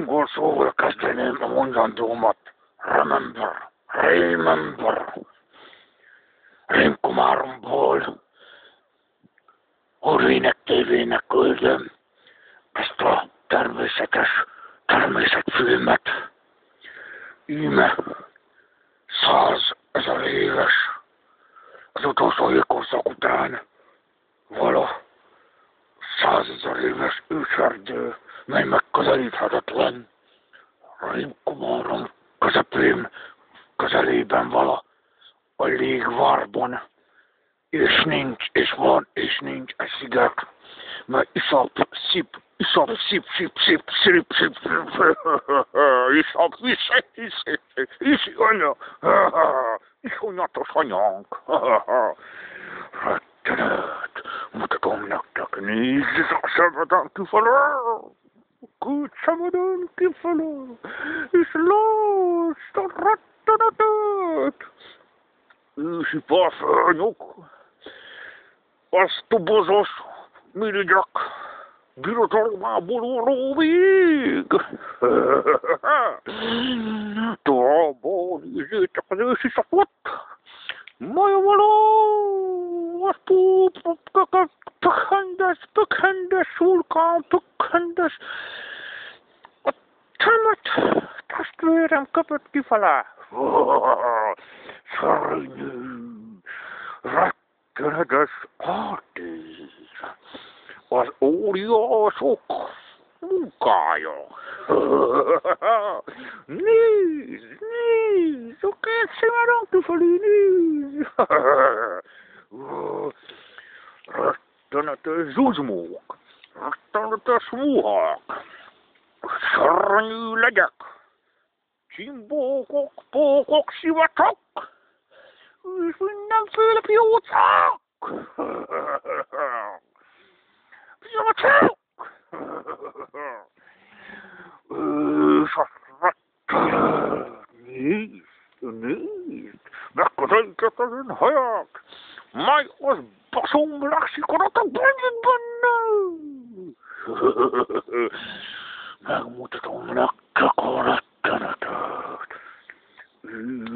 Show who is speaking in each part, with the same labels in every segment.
Speaker 1: Kun suulla käsittelin mondandoomat. Remember. Rinkkumaarun pool. Uriinektiiviinä kuitenkin. Tästä terveiset filmet. Ime. Saas esa liives. Tuossa ikussa kutään. Valo. Saas esa liives yksärdyy. Meimme kasalitatat län. Rinkkumaarun kasaprim. Kasaliipen valo. Oli liikvarbon. Isning, asigat. Mä isop, sip. Isop, isonatushanyank. Rättenet, mutta komnaktak niissä saksavat kyfalo. Kutsamadan kyfalo. Islosta rättenet. Ysi pasanyuk. Vastubozos, miljak. Birotorma bulurovig. Tuo boni siitä sapot. Moja valo. Vastu pökändes sulkaan pökändes. Ottamat tästä meidän kapet kifala. Sarni. Räkkäräkäs aartis. Was oliosuk mukaan jo. Niin, så ketsimään on kyfali niin. Rättänät susmuuk, rättänät smuhak, sarny läjäk, pookok sivatok, ysinnän fylpiutsak. Niin. Vaikka sen hajak. Mai os basumlaksi korota panna. Mä muutetaan nakkakorattanat.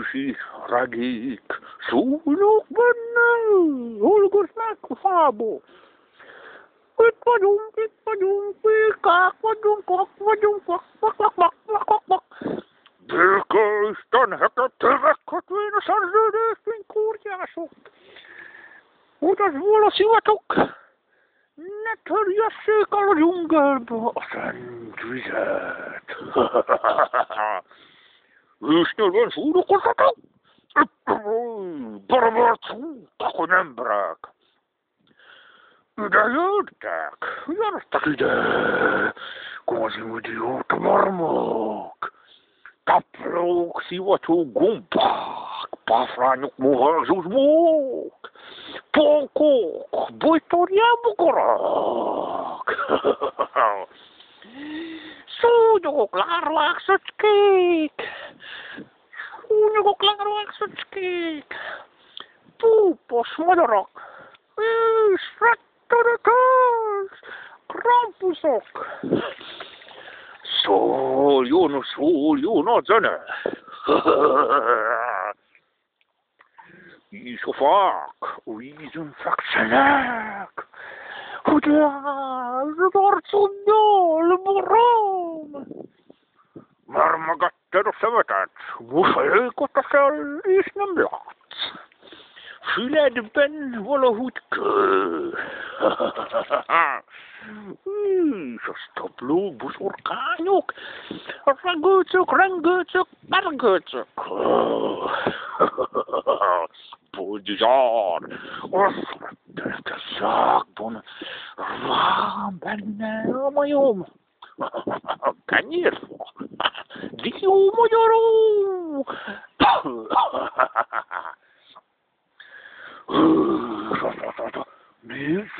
Speaker 1: Ysi ragik. Suunuk panna. Olkos näkku saabo. Vilkaistan häkättäväkkät viina sarjadestin kurjasut. Utas vuola sivatuk. Nätör jassii kalajungelpa säntyisät. Ystävän suudukosatak. Parvaat suutakon ämbräk. Ydä jöntääk, järjestäkide, kun sinut juurta varmook. Taplook sivatuu gumpaak, pafraanjuk muhalsuus muuk. Pokook, voittoria mukoraak. Suujuk laarvaaksotskeek. Puupos modorok. Rättörätäs, krampusok. Sol, Juno, zönö. Isofak, uisun faksenak. Hudaa, vartsunjol, moram. Varmagattero sävätät, museikotasel isnämlats. Fylädben volohutke. Stoplu busurkanjuk. Rangutsuk, pargutsuk. Puudjar. Osrattelystä saakpun. Raambänne omajum. Конечно. Дикиумойору. Niin,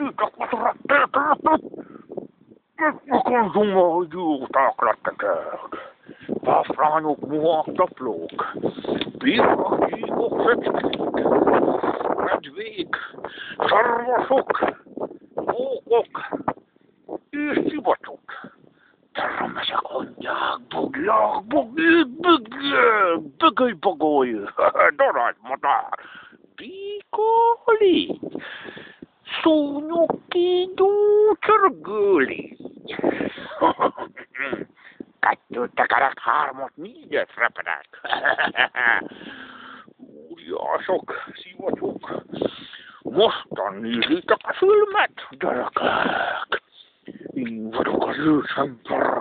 Speaker 1: kun summa juurtaaklattakääk. Pafraanuk muaktapluuk. Pirrahiikokset. Rädviik. Sarvasuk. Puukok. Yhtivatuk. Termesä konjaak. Ja, pogoj. Dorad, mata. Pikoli. Sunuki duutsarguli. Kattu takarat harmot niidet räpänät. Uljasok, sivasok. Mostan niihin takasylmät, därkääk. Iivadokas ysämpär.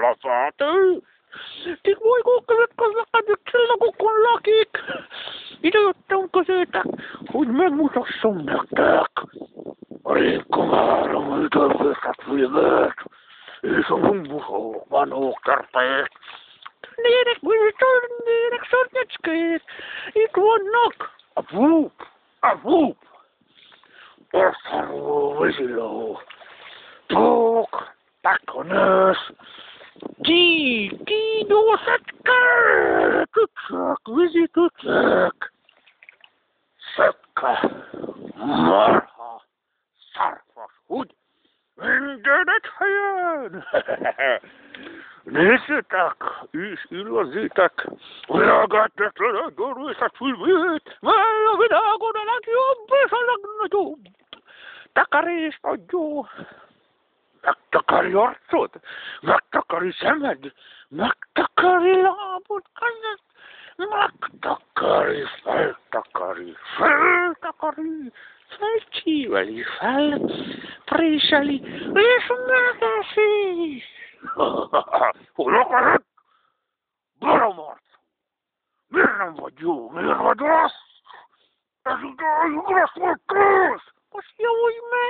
Speaker 1: Lasaatö. Tik voi kukkavitko väkätyksellä kukun lakik. Idöttanko siitä, kun me muuta sunnaktaak. Riikkomaan on yltävyystä filmeet. Iso mummuso, vanhuuk tarpeet. Niidek viistoon, niidek sornetskeet. Ituannak. Avuup. Orsarvuu vesilou. Tuuk, takkonös. Kiidosatkää. Kytsäk, visikytsäk. Sökkä. Marha. Sarfas hud. Internet hajan. Nesitak. Ilositak. Reagatet turvisat filmit. Mä pitää kuunnella jumppisalagnatuu. Takariista juu. Mäktakari ortsut, mäktakari sämmed, mäktakari laaput kannat, mäktakari, fältsiväli, prisali, rismäkäsi. Lokaret, Boromort, mirran vajuu, mirran ras, asutaan juhlas vaikkaas, kas joimme.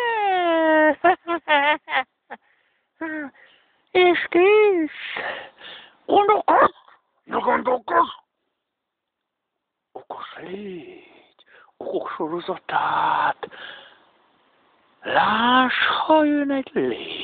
Speaker 1: Eskis. Kundokas. Jokandokas. Onko seit? Onko surusotaat? Laas hojunet liian.